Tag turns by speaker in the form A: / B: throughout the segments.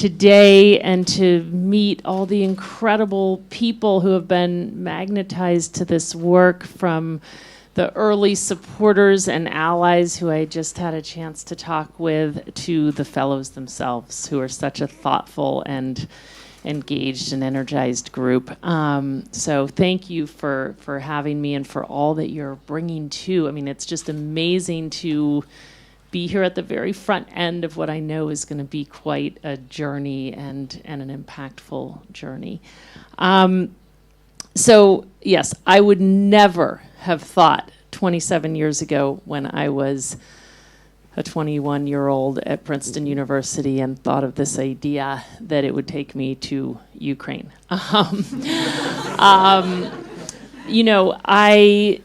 A: today and to meet all the incredible people who have been magnetized to this work, from the early supporters and allies who I just had a chance to talk with, to the fellows themselves, who are such a thoughtful and engaged and energized group. So thank you for having me and for all that you're bringing too. I mean, it's just amazing to be here at the very front end of what I know is going to be quite a journey and an impactful journey. So yes, I would never have thought 27 years ago, when I was a 21-year-old at Princeton University and thought of this idea, that it would take me to Ukraine.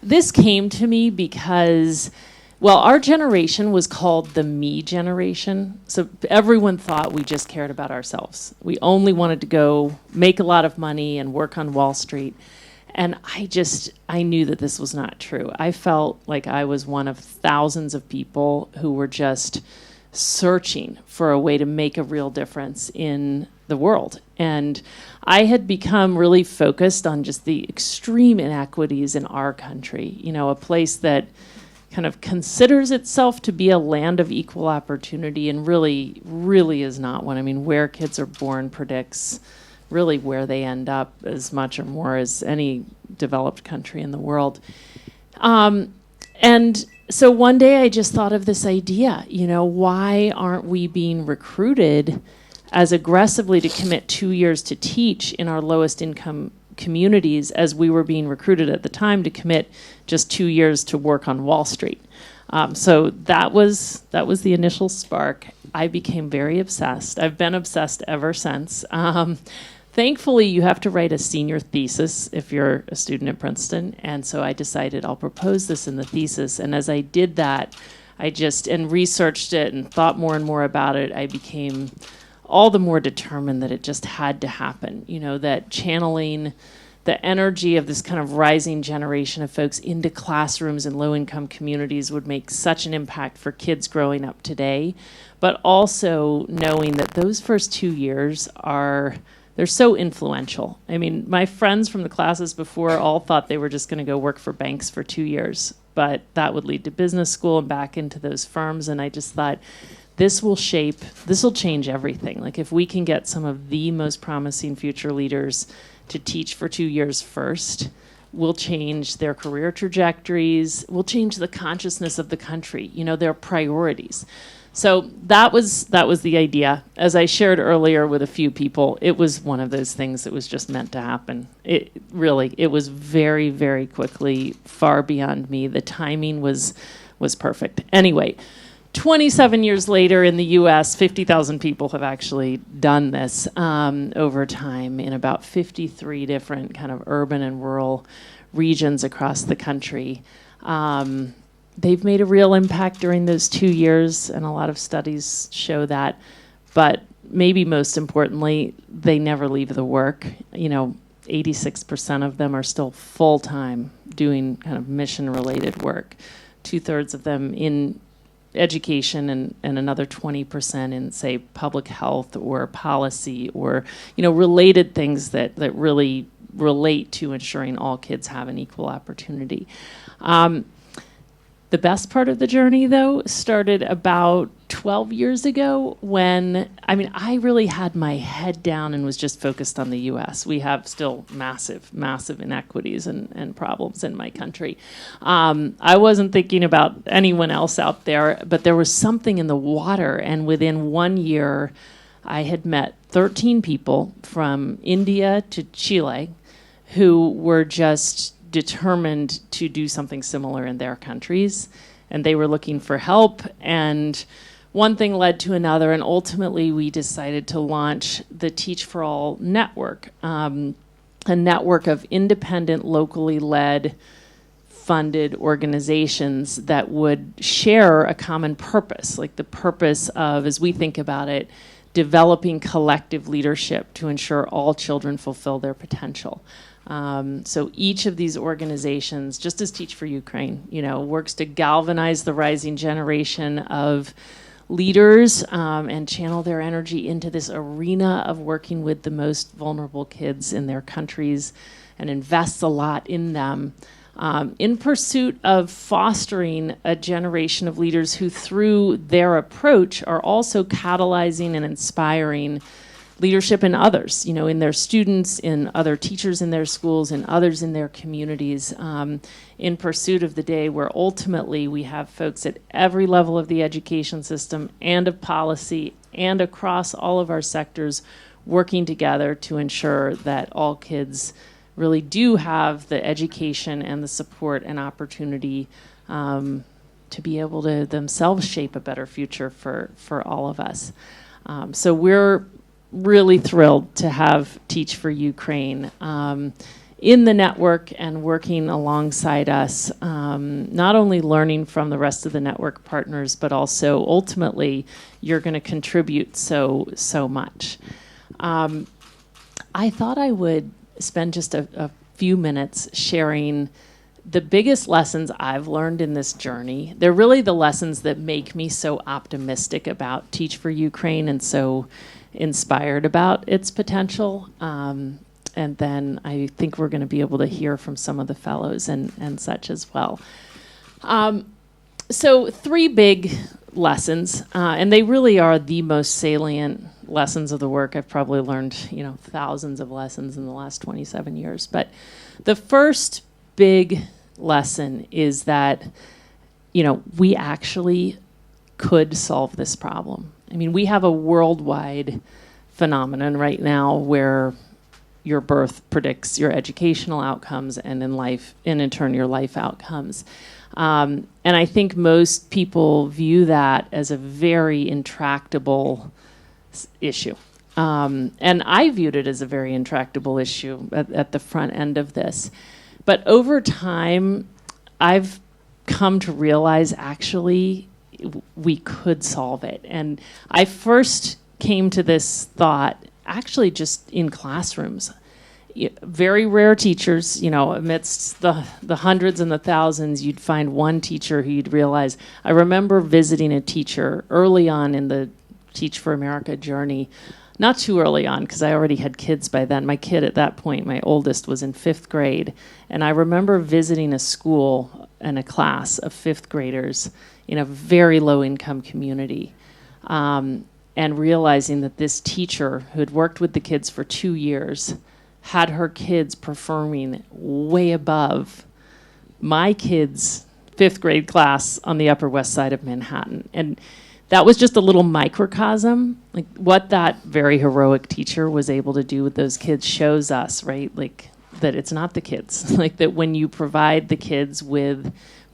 A: This came to me because, well, our generation was called the me generation. So everyone thought we just cared about ourselves. We only wanted to go make a lot of money and work on Wall Street. And I knew that this was not true. I felt like I was one of thousands of people who were just searching for a way to make a real difference in the world. And I had become really focused on just the extreme inequities in our country, a place that kind of considers itself to be a land of equal opportunity and really, really is not one. I mean, where kids are born predicts really where they end up as much or more as any developed country in the world. And so one day I just thought of this idea, why aren't we being recruited as aggressively to commit 2 years to teach in our lowest income communities as we were being recruited at the time to commit just 2 years to work on Wall Street. So that was the initial spark. I became very obsessed. I've been obsessed ever since. Thankfully, you have to write a senior thesis if you're a student at Princeton, and so I decided I'll propose this in the thesis. And as I did that, and researched it and thought more and more about it, I became all the more determined that it just had to happen. That channeling the energy of this kind of rising generation of folks into classrooms in low-income communities would make such an impact for kids growing up today, but also knowing that those first 2 years they're so influential. I mean, my friends from the classes before all thought they were just going to go work for banks for 2 years, but that would lead to business school and back into those firms. And I just thought, this will change everything. Like, if we can get some of the most promising future leaders to teach for 2 years first, we'll change their career trajectories, we'll change the consciousness of the country, their priorities. So that was the idea. As I shared earlier with a few people, it was one of those things that was just meant to happen. It was very, very quickly, far beyond me. The timing was perfect. Anyway, 27 years later in the U.S., 50,000 people have actually done this over time in about 53 different kind of urban and rural regions across the country. They've made a real impact during those 2 years, and a lot of studies show that. But maybe most importantly, they never leave the work. 86% of them are still full-time doing kind of mission-related work. 2/3 of them in education and another 20% in, say, public health or policy or, related things that really relate to ensuring all kids have an equal opportunity. The best part of the journey, though, started about 12 years ago when, I really had my head down and was just focused on the U.S. We have still massive, massive inequities and problems in my country. I wasn't thinking about anyone else out there, but there was something in the water, and within 1 year, I had met 13 people from India to Chile who were just determined to do something similar in their countries, and they were looking for help, and one thing led to another, and ultimately we decided to launch the Teach for All network, a network of independent, locally led, funded organizations that would share a common purpose, like the purpose of, as we think about it, developing collective leadership to ensure all children fulfill their potential. So each of these organizations, just as Teach for Ukraine, works to galvanize the rising generation of leaders and channel their energy into this arena of working with the most vulnerable kids in their countries and invests a lot in them in pursuit of fostering a generation of leaders who, through their approach, are also catalyzing and inspiring leadership in others, you know, in their students, in other teachers in their schools, in others in their communities, in pursuit of the day where ultimately we have folks at every level of the education system and of policy and across all of our sectors working together to ensure that all kids really do have the education and the support and opportunity to be able to themselves shape a better future for all of us. So we're really thrilled to have Teach for Ukraine in the network and working alongside us, not only learning from the rest of the network partners, but also ultimately you're going to contribute so much. I thought I would spend just a few minutes sharing the biggest lessons I've learned in this journey. They're really the lessons that make me so optimistic about Teach for Ukraine and so inspired about its potential. And then I think we're going to be able to hear from some of the fellows and such as well. So 3 big lessons, and they really are the most salient lessons of the work. I've probably learned, you know, thousands of lessons in the last 27 years. But the first big lesson is that, you know, we actually could solve this problem. I mean, we have a worldwide phenomenon right now where your birth predicts your educational outcomes and in turn your life outcomes. And I think most people view that as a very intractable issue. And I viewed it as a very intractable issue at the front end of this. But over time, I've come to realize actually we could solve it. And I first came to this thought actually just in classrooms. Very rare teachers, you know, amidst the hundreds and the thousands, you'd find one teacher who you'd realize. I remember visiting a teacher early on in the Teach for America journey, not too early on because I already had kids by then. My kid at that point, my oldest, was in 5th grade. And I remember visiting a school and a class of 5th graders in a very low-income community and realizing that this teacher who had worked with the kids for 2 years had her kids performing way above my kids' 5th grade class on the Upper West Side of Manhattan. And that was just a little microcosm. Like what that very heroic teacher was able to do with those kids shows us, right? Like that it's not the kids. Like that when you provide the kids when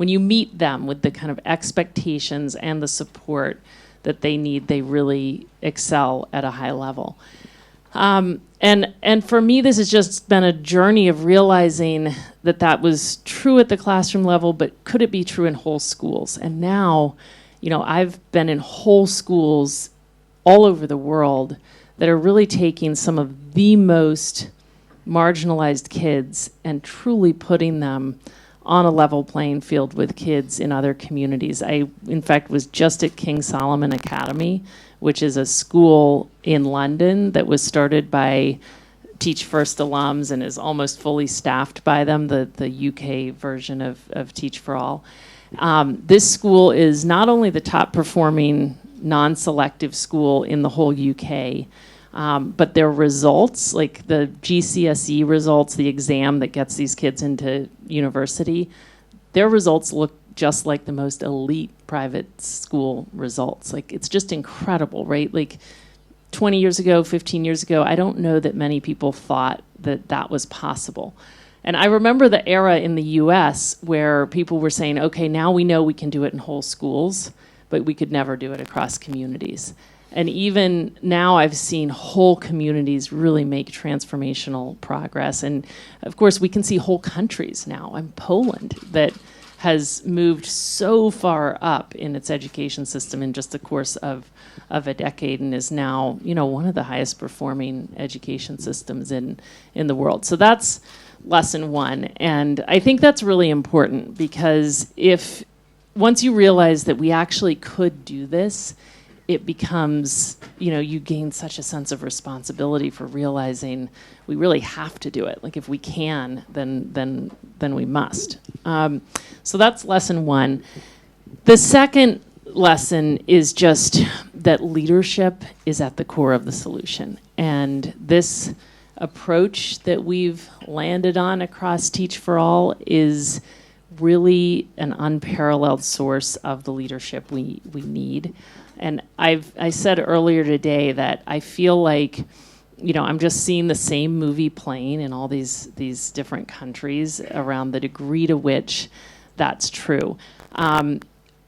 A: you meet them with the kind of expectations and the support that they need, they really excel at a high level. And for me, this has just been a journey of realizing that was true at the classroom level, but could it be true in whole schools? And now, you know, I've been in whole schools all over the world that are really taking some of the most marginalized kids and truly putting them on a level playing field with kids in other communities. I, in fact, was just at King Solomon Academy, which is a school in London that was started by Teach First alums and is almost fully staffed by them, the UK version of Teach for All. This school is not only the top performing non-selective school in the whole UK, but their results, like the GCSE results, the exam that gets these kids into university, their results look just like the most elite private school results. Like, it's just incredible, right? Like 20 years ago, 15 years ago, I don't know that many people thought that was possible. And I remember the era in the US where people were saying, okay, now we know we can do it in whole schools, but we could never do it across communities. And even now I've seen whole communities really make transformational progress. And of course, we can see whole countries now. I'm Poland that has moved so far up in its education system in just the course of a decade and is now, you know, one of the highest performing education systems in the world. So that's lesson one. And I think that's really important because once you realize that we actually could do this, it becomes, you gain such a sense of responsibility for realizing we really have to do it. Like if we can, then we must. So that's lesson one. The second lesson is just that leadership is at the core of the solution. And this approach that we've landed on across Teach for All is really an unparalleled source of the leadership we need. And I said earlier today that I feel like, I'm just seeing the same movie playing in all these different countries around the degree to which that's true.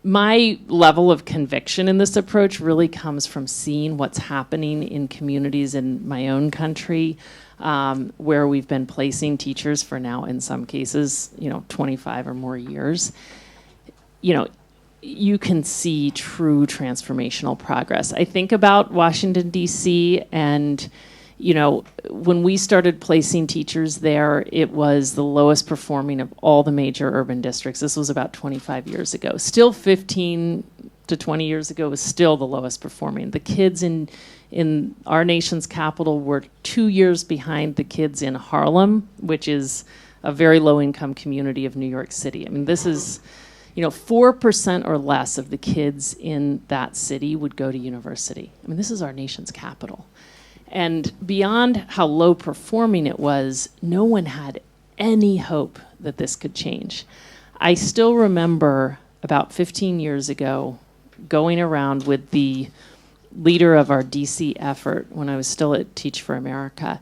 A: My level of conviction in this approach really comes from seeing what's happening in communities in my own country, where we've been placing teachers for now, in some cases, 25 or more years. You can see true transformational progress. I think about Washington, D.C., and when we started placing teachers there, it was the lowest performing of all the major urban districts. This was about 25 years ago. Still 15 to 20 years ago was still the lowest performing. The kids in our nation's capital were 2 years behind the kids in Harlem, which is a very low-income community of New York City. I mean, this is, 4% or less of the kids in that city would go to university. I mean, this is our nation's capital. And beyond how low performing it was, no one had any hope that this could change. I still remember about 15 years ago going around with the leader of our DC effort when I was still at Teach for America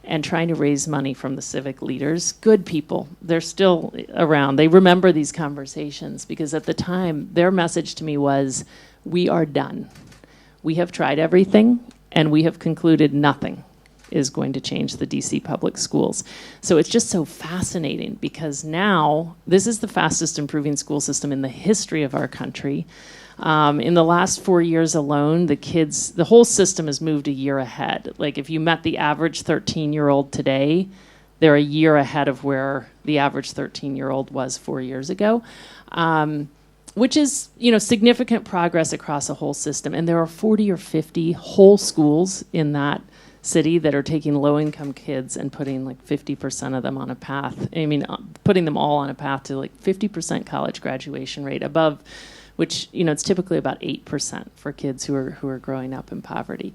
A: and trying to raise money from the civic leaders. Good people, they're still around. They remember these conversations because at the time their message to me was, we are done. We have tried everything and we have concluded nothing is going to change the DC public schools. So it's just so fascinating because now this is the fastest improving school system in the history of our country. In the last 4 years alone, the whole system has moved a year ahead. Like if you met the average 13-year-old today, they're a year ahead of where the average 13-year-old was 4 years ago, which is, significant progress across a whole system. And there are 40 or 50 whole schools in that city that are taking low-income kids and putting like 50% of them on a path. Putting them all on a path to like 50% college graduation rate above, which, it's typically about 8% for kids who are growing up in poverty.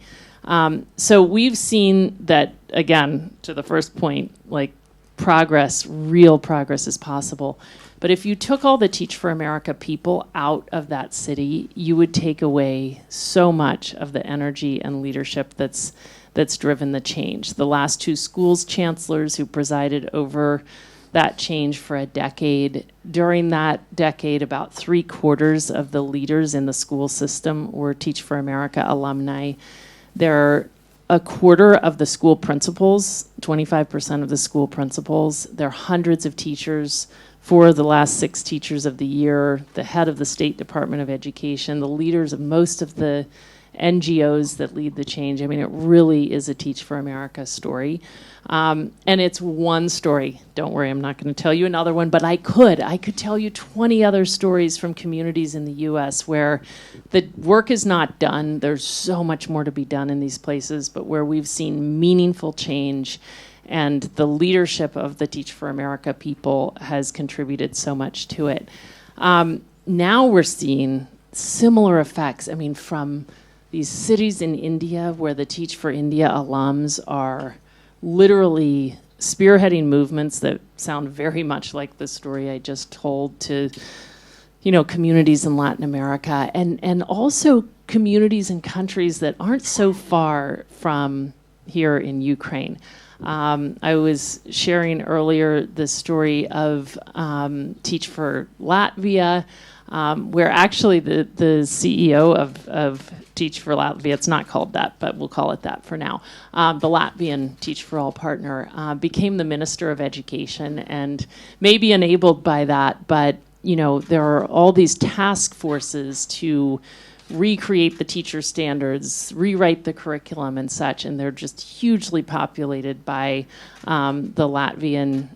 A: So we've seen that, again, to the first point, like real progress is possible. But if you took all the Teach for America people out of that city, you would take away so much of the energy and leadership that's driven the change. The last two schools chancellors who presided over that change for a decade. During that decade, about 3/4 of the leaders in the school system were Teach for America alumni. They're a quarter of the school principals, 25% of the school principals. There are hundreds of teachers, 4 of the last 6 teachers of the year, the head of the State Department of Education, the leaders of most of the NGOs that lead the change. It really is a Teach for America story. And it's one story. Don't worry, I'm not going to tell you another one, but I could tell you 20 other stories from communities in the U.S. where the work is not done. There's so much more to be done in these places, but where we've seen meaningful change and the leadership of the Teach for America people has contributed so much to it. Now we're seeing similar effects. From these cities in India where the Teach for India alums are literally spearheading movements that sound very much like the story I just told to, communities in Latin America and also communities in countries that aren't so far from here in Ukraine. I was sharing earlier the story of Teach for Latvia, where actually the CEO of Teach for Latvia, it's not called that, but we'll call it that for now, the Latvian Teach for All partner, became the Minister of Education and may be enabled by that, but there are all these task forces to recreate the teacher standards, rewrite the curriculum and such, and they're just hugely populated by the Latvian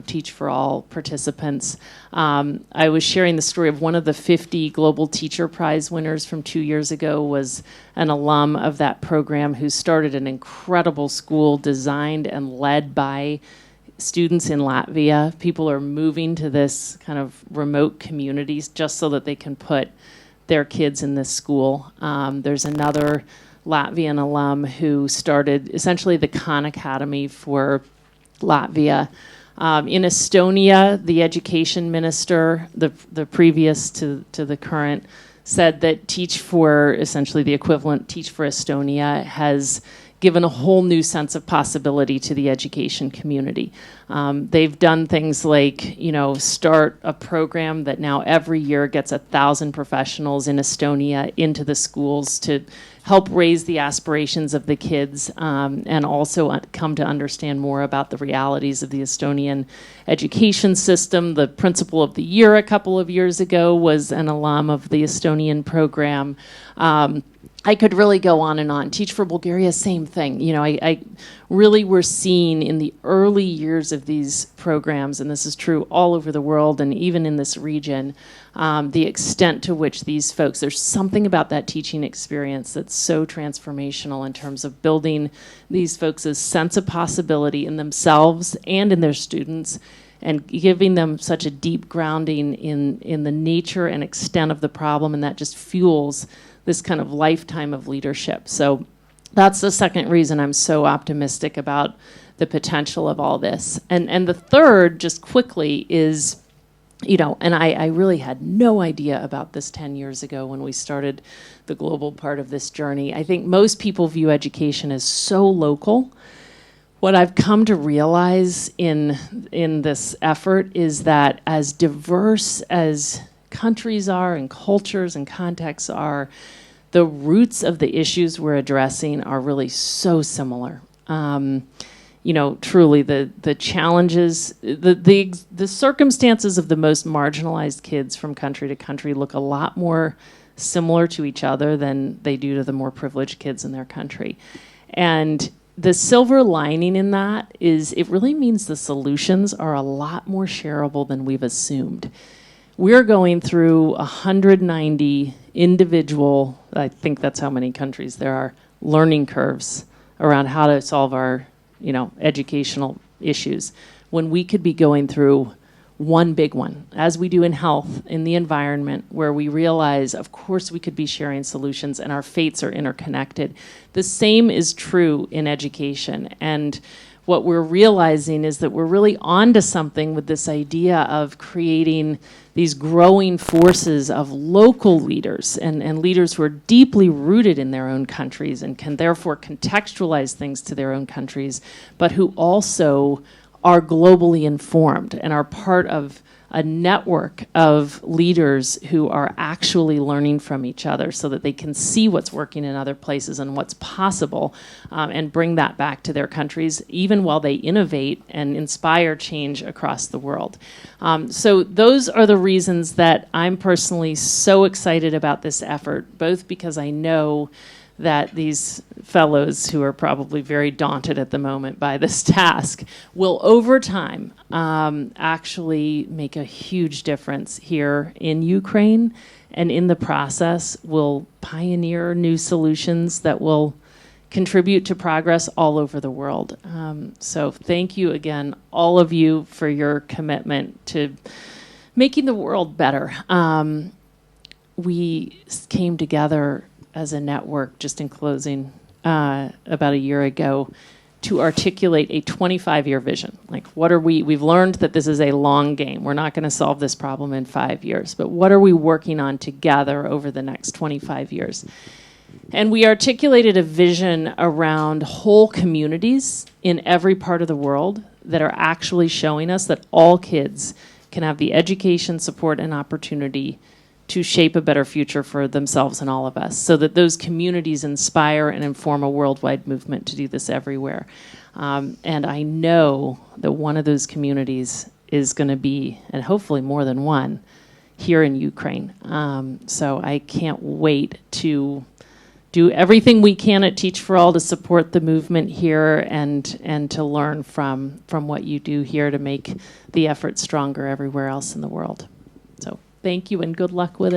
A: Teach for All participants. I was sharing the story of one of the 50 Global Teacher Prize winners from 2 years ago was an alum of that program who started an incredible school designed and led by students in Latvia. People are moving to this kind of remote communities just so that they can put their kids in this school. There's another Latvian alum who started essentially the Khan Academy for Latvia. In Estonia, the education minister, the previous to the current, said that Teach for, essentially the equivalent, Teach for Estonia, has given a whole new sense of possibility to the education community. They've done things like, start a program that now every year gets 1,000 professionals in Estonia into the schools to help raise the aspirations of the kids and also come to understand more about the realities of the Estonian education system. The principal of the year a couple of years ago was an alum of the Estonian program. I could really go on and on. Teach for Bulgaria, same thing. I really were seeing in the early years of these programs, and this is true all over the world and even in this region, the extent to which these folks, there's something about that teaching experience that's so transformational in terms of building these folks' sense of possibility in themselves and in their students, and giving them such a deep grounding in the nature and extent of the problem, and that just fuels this kind of lifetime of leadership. So that's the second reason I'm so optimistic about the potential of all this. And the third, just quickly, is, and I really had no idea about this 10 years ago when we started the global part of this journey. I think most people view education as so local. What I've come to realize in this effort is that as diverse as countries are and cultures and contexts are, the roots of the issues we're addressing are really so similar. Truly the challenges, the circumstances of the most marginalized kids from country to country look a lot more similar to each other than they do to the more privileged kids in their country. And the silver lining in that is it really means the solutions are a lot more shareable than we've assumed. We're going through 190 individual, I think that's how many countries there are, learning curves around how to solve our, educational issues, when we could be going through one big one, as we do in health, in the environment, where we realize, of course, we could be sharing solutions and our fates are interconnected. The same is true in education. And what we're realizing is that we're really onto something with this idea of creating these growing forces of local leaders and leaders who are deeply rooted in their own countries and can therefore contextualize things to their own countries, but who also are globally informed and are part of a network of leaders who are actually learning from each other so that they can see what's working in other places and what's possible and bring that back to their countries, even while they innovate and inspire change across the world. So those are the reasons that I'm personally so excited about this effort, both because I know that these fellows, who are probably very daunted at the moment by this task, will over time actually make a huge difference here in Ukraine, and in the process will pioneer new solutions that will contribute to progress all over the world. So thank you again, all of you, for your commitment to making the world better. We came together as a network, just in closing, about a year ago, to articulate a 25-year vision. Like, we've learned that this is a long game. We're not going to solve this problem in 5 years, but what are we working on together over the next 25 years? And we articulated a vision around whole communities in every part of the world that are actually showing us that all kids can have the education, support, and opportunity to shape a better future for themselves and all of us, so that those communities inspire and inform a worldwide movement to do this everywhere. And I know that one of those communities is going to be, and hopefully more than one, here in Ukraine. So I can't wait to do everything we can at Teach for All to support the movement here and to learn from what you do here to make the effort stronger everywhere else in the world. So thank you and good luck with it.